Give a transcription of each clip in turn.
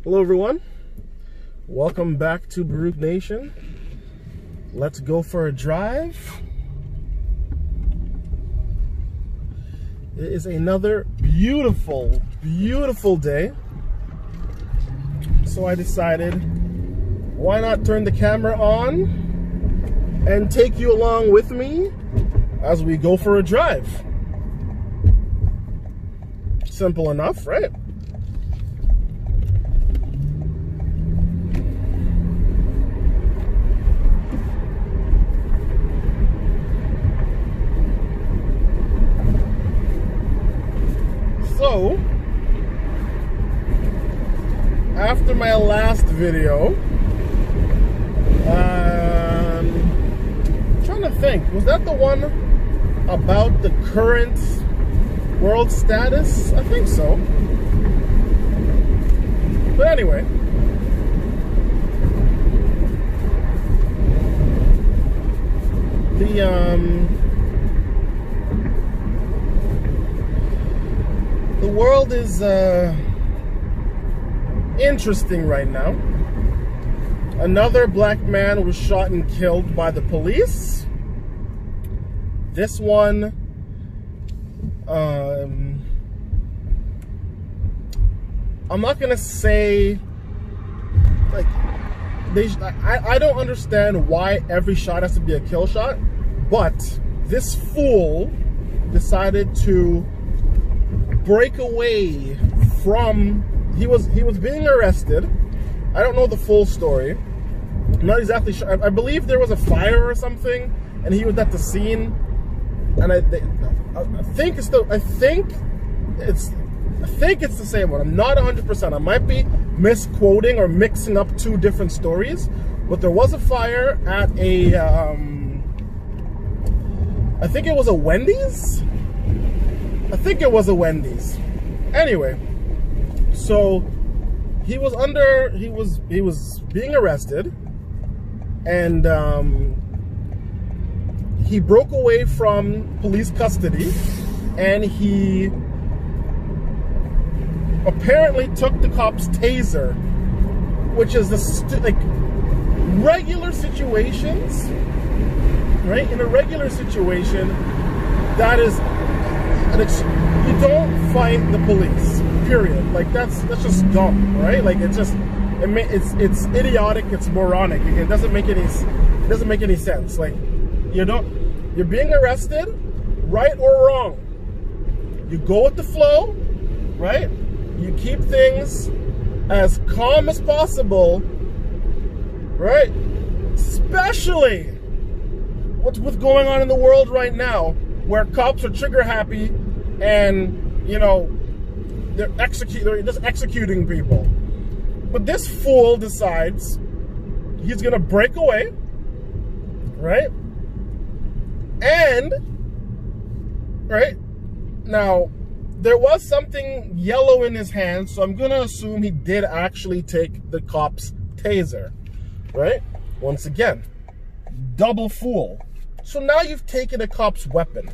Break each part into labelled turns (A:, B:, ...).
A: Hello everyone, welcome back to Baruch Nation. Let's go for a drive. It is another beautiful day, so I decided why not turn the camera on and take you along with me as we go for a drive. Simple enough, right? So, after my last video, I'm trying to think, was that the one about the current world status? I think so. But anyway, the world is interesting right now. Another black man was shot and killed by the police. This one, I'm not gonna say, like, I don't understand why every shot has to be a kill shot, but this fool decided to break away from, he was being arrested. I don't know the full story. I'm not exactly sure. I believe there was a fire or something, and he was at the scene. And I think it's the same one. I'm not 100%. I might be misquoting or mixing up two different stories, but there was a fire at a I think it was a Wendy's. Anyway, so he was being arrested, and he broke away from police custody, and he apparently took the cop's taser, which is like regular situations, right? In a regular situation, that is, you don't fight the police, period. Like that's just dumb, right? Like it's idiotic, it's moronic. It doesn't make any sense. Like you're being arrested, right or wrong. You go with the flow, right? You keep things as calm as possible, right? Especially what's going on in the world right now, where cops are trigger happy and, you know, they're just executing people. But this fool decides he's gonna break away, right? And, right, now, there was something yellow in his hand, so I'm gonna assume he did actually take the cop's taser, right? Once again, double fool. So now you've taken a cop's weapon,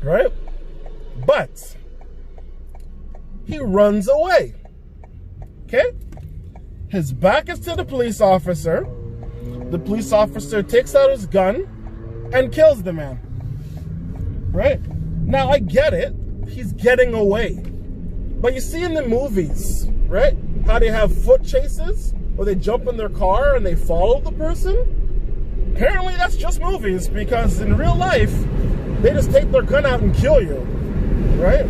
A: right? But he runs away, okay? His back is to the police officer. The police officer takes out his gun and kills the man, right? Now, I get it. He's getting away. But you see in the movies, right, how they have foot chases, where they jump in their car and they follow the person? Apparently that's just movies, because in real life, they just take their gun out and kill you, right?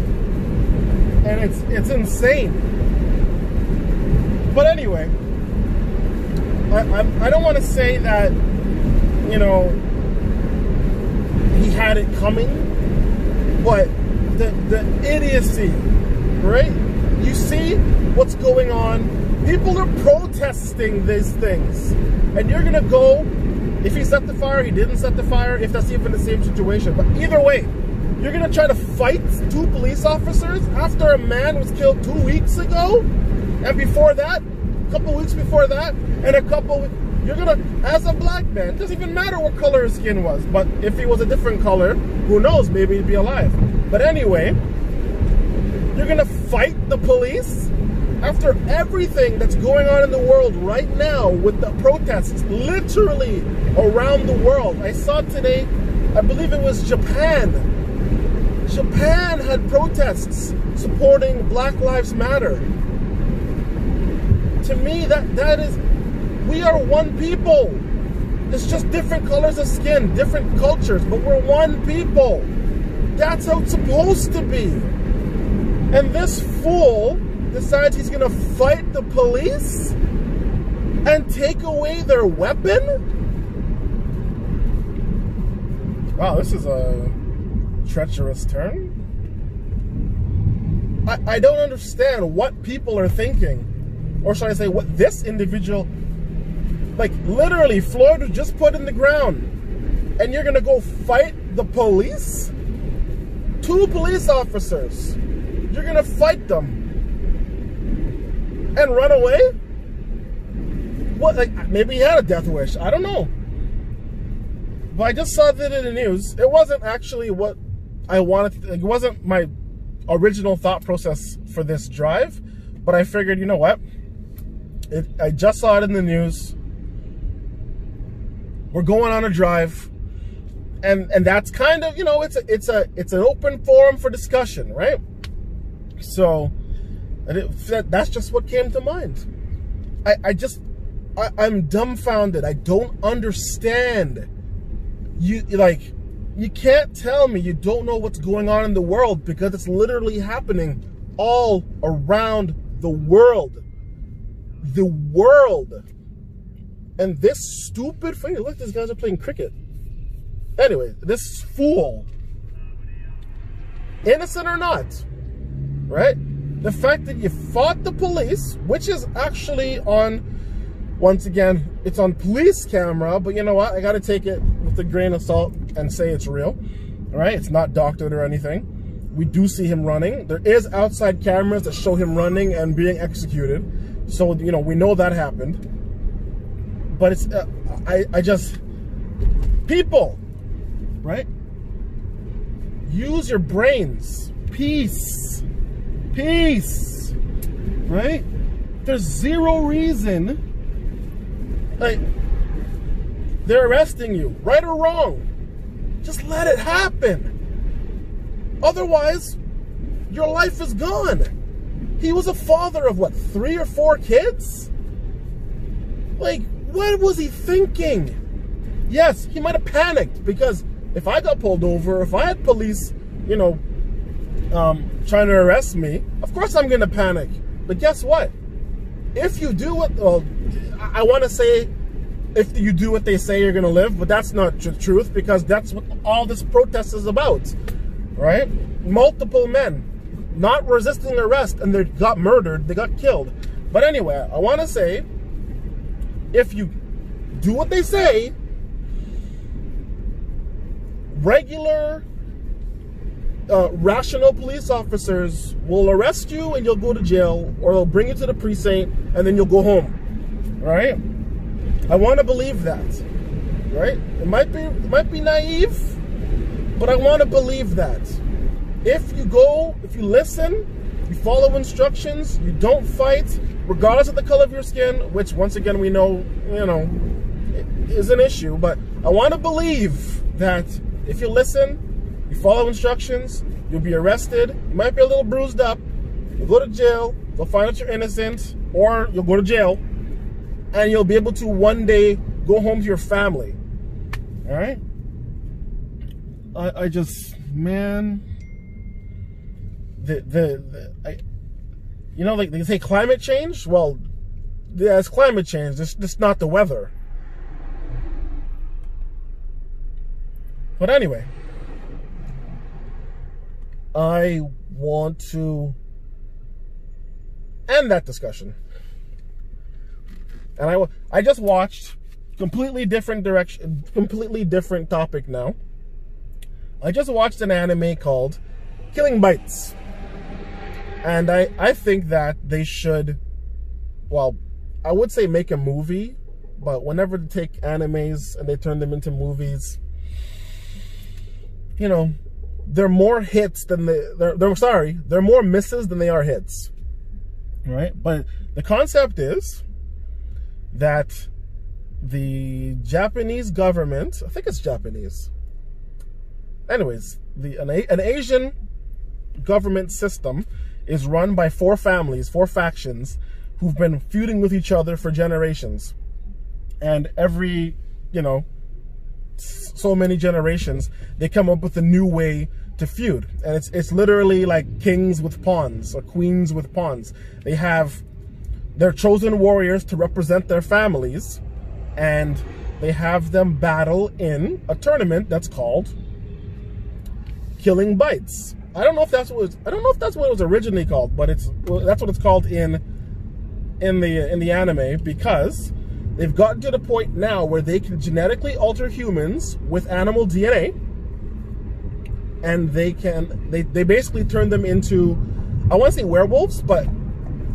A: And it's insane. But anyway, I don't want to say that, you know, he had it coming, but the idiocy, right? You see what's going on. People are protesting these things, and you're gonna go, if he set the fire, he didn't set the fire, if that's even the same situation. But either way, you're gonna try to fight two police officers after a man was killed 2 weeks ago, and before that, a couple weeks before that, and you're gonna, as a black man, it doesn't even matter what color his skin was, but if he was a different color, who knows, maybe he'd be alive. But anyway, you're gonna fight the police After everything that's going on in the world right now with the protests literally around the world. I saw today, I believe it was Japan. Japan had protests supporting Black Lives Matter. To me, that is, we are one people. It's just different colors of skin, different cultures, but we're one people. That's how it's supposed to be. And this fool decides he's gonna fight the police and take away their weapon? Wow, this is a treacherous turn. I don't understand what people are thinking. Or should I say what this individual, like literally Floyd was just put in the ground and you're gonna go fight the police? 2 police officers. You're gonna fight them and run away? What, like, maybe he had a death wish, I don't know. But I just saw that in the news. It wasn't actually what I wanted to, it wasn't my original thought process for this drive, but I figured, you know what? I just saw it in the news. We're going on a drive, and that's kind of, you know, it's an open forum for discussion, right? So that's just what came to mind. I'm dumbfounded. I don't understand. You can't tell me you don't know what's going on in the world, because it's literally happening all around the world. The world. And this stupid thing, look, these guys are playing cricket. Anyway, this fool, innocent or not, right? The fact that you fought the police, which is actually on, once again, it's on police camera, but you know what? I got to take it with a grain of salt and say it's real, all right? It's not doctored or anything. We do see him running. There is outside cameras that show him running and being executed. So, you know, we know that happened. But it's, I just, people, right? Use your brains. Peace. Peace. Right? There's zero reason, like, they're arresting you, right or wrong. Just let it happen. Otherwise, your life is gone. He was a father of what, 3 or 4 kids? Like, what was he thinking? Yes, he might have panicked, because if I got pulled over, if I had police, you know, trying to arrest me, of course I'm going to panic. But guess what? If you do what, well, I want to say, if you do what they say, you're going to live, but that's not the truth, because that's what all this protest is about, right? Multiple men not resisting arrest, and they got murdered, they got killed. But anyway, I want to say, if you do what they say, regular, rational police officers will arrest you and you'll go to jail, or they'll bring you to the precinct and then you'll go home, right? I want to believe that, right? It might be naive, but I want to believe that. If you go, if you listen, you follow instructions, you don't fight, regardless of the color of your skin, which once again we know, you know, is an issue, but I want to believe that if you listen, you follow instructions, you'll be arrested, you might be a little bruised up, you'll go to jail, they'll find out you're innocent, or you'll go to jail, and you'll be able to one day go home to your family. All right? I just, man, you know, like they say climate change? Well, yeah, it's climate change, it's just not the weather. But anyway, I want to end that discussion. And I just watched, completely different direction, completely different topic now. I just watched an anime called Killing Bites. And I think that they should, well, I would say make a movie, but whenever they take animes and they turn them into movies, you know, they're more hits than they're more misses than they are hits. right? But the concept is that the Japanese government, I think it's Japanese. Anyways, an Asian government system is run by 4 families, 4 factions who've been feuding with each other for generations. And every, you know, so many generations, they come up with a new way to feud. And it's literally like kings with pawns or queens with pawns. They have their chosen warriors to represent their families, and they have them battle in a tournament that's called Killing Bites. I don't know if that's what it was originally called, but that's what it's called in the anime, because they've gotten to the point now where they can genetically alter humans with animal DNA, and they basically turn them into, I want to say werewolves, but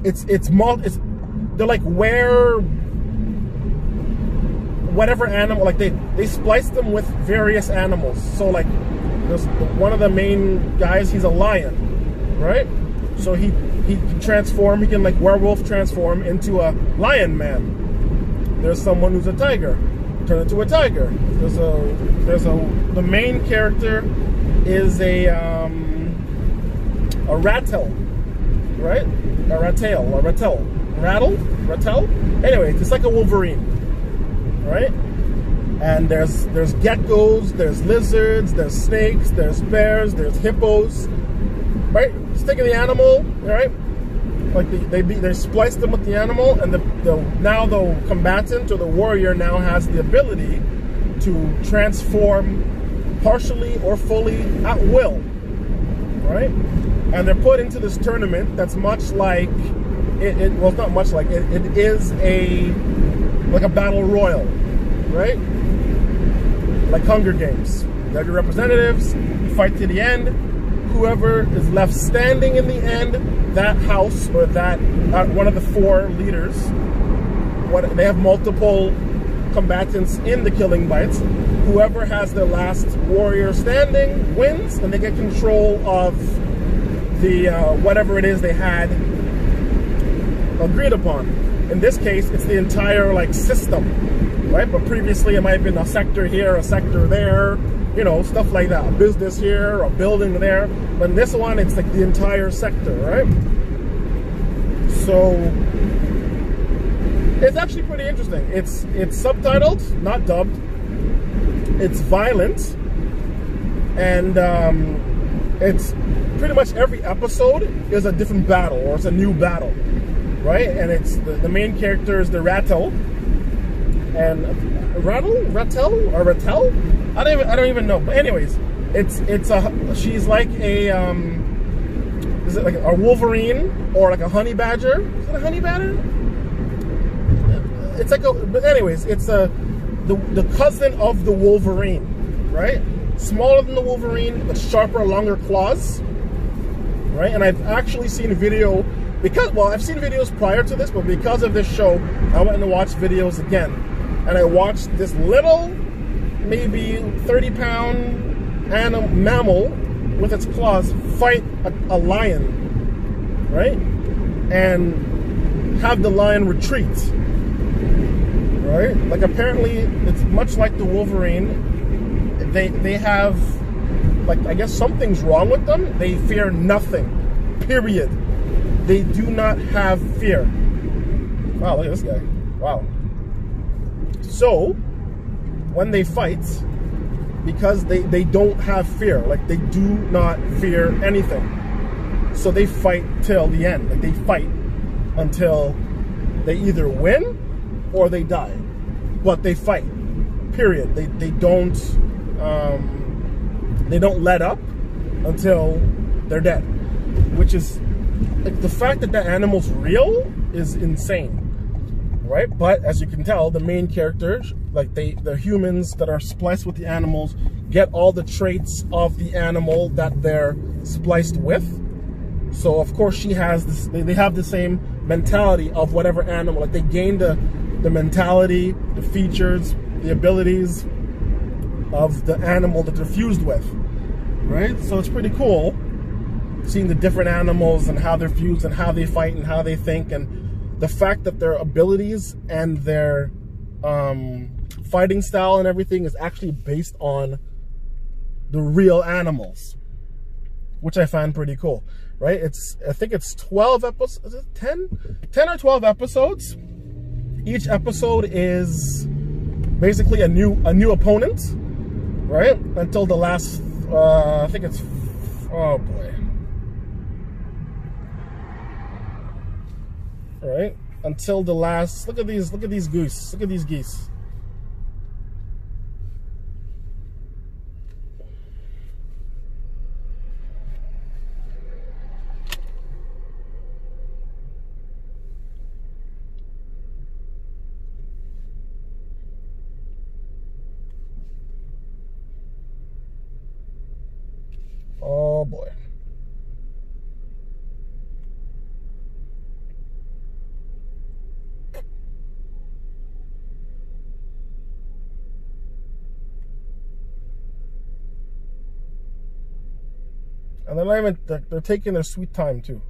A: they're like whatever animal, like they splice them with various animals. So like there's one of the main guys, he's a lion, right? So he can transform, he can like werewolf transform into a lion man. There's someone who's a tiger, turn into a tiger. The main character is a rattle, right? A rattle. Anyway, it's like a Wolverine, right? And there's geckos, there's lizards, there's snakes, there's bears, there's hippos, right? Stick of the animal, right? Like they splice them with the animal, and now the combatant or the warrior now has the ability to transform partially or fully at will, right? And they're put into this tournament that's much like well, it's not much like it is like a battle royal, right? Like Hunger Games. You have your representatives, you fight to the end. Whoever is left standing in the end, that house or that one of the 4 leaders, they have multiple combatants in the Killing Bites. Whoever has the last warrior standing wins, and they get control of the whatever it is they had agreed upon. In this case, it's the entire like system, right? But previously it might have been a sector here, a sector there, you know, stuff like that. A business here, a building there. But in this one, it's like the entire sector, right? So it's actually pretty interesting. It's subtitled, not dubbed. It's violent, and it's pretty much every episode is a different battle, or it's a new battle, right? And it's the main character is the Rattle, and Rattle. I don't even know. But anyways, she's like a is it like a Wolverine or like a honey badger? Is it a honey badger? It's like but anyways, it's the cousin of the Wolverine, right? Smaller than the Wolverine, but sharper, longer claws, right? And I've actually seen a video I've seen videos prior to this, but because of this show, I went and watched videos again, and I watched this little, maybe 30-pound mammal with its claws fight a lion, right? And have the lion retreat, right? Like apparently it's much like the Wolverine. They have, like, I guess something's wrong with them. They fear nothing, period. They do not have fear. Wow, look at this guy. Wow. So when they fight, because they don't have fear, like they do not fear anything, so they fight till the end. Like they fight until they either win or they die, but they fight, period. They don't let up until they're dead, which is like the fact that that animal's real is insane, right? But as you can tell, the main characters, like the humans that are spliced with the animals, get all the traits of the animal that they're spliced with. So of course she has this, they have the same mentality of whatever animal, like they gain the mentality, the features, the abilities of the animal that they're fused with, right? So it's pretty cool. seeing the different animals and how they're fused and how they fight and how they think, and the fact that their abilities and their fighting style and everything is actually based on the real animals, which I find pretty cool, right? I think it's 12 episodes, is it 10 or 12 episodes. Each episode is basically a new opponent, right? Until the last, I think it's, oh boy. All right, until the last, look at these goose, look at these geese. Oh boy. And they're taking their sweet time too.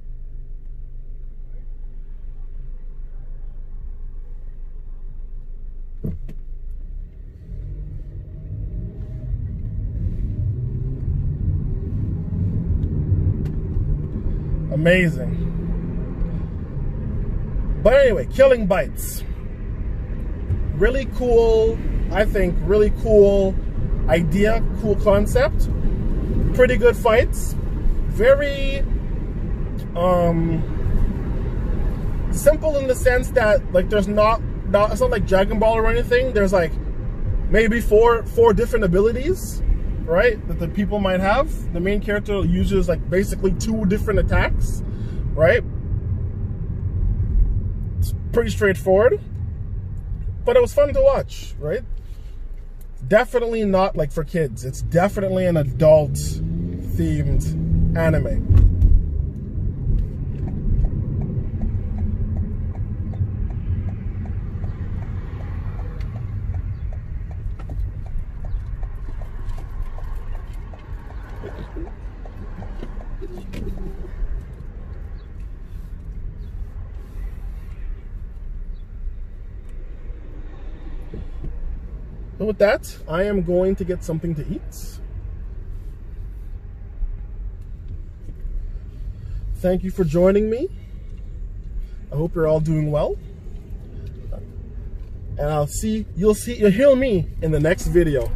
A: Amazing. But anyway, Killing Bites. Really cool, I think, really cool idea, cool concept. Pretty good fights. Very simple in the sense that, like, there's not it's not like Dragon Ball or anything. There's like maybe four different abilities, right, that the people might have. The main character uses like basically 2 different attacks, right? It's pretty straightforward, but it was fun to watch, right? Definitely not like for kids. It's definitely an adult themed anime. But with that, I am going to get something to eat. Thank you for joining me. I hope you're all doing well. And you'll hear me in the next video.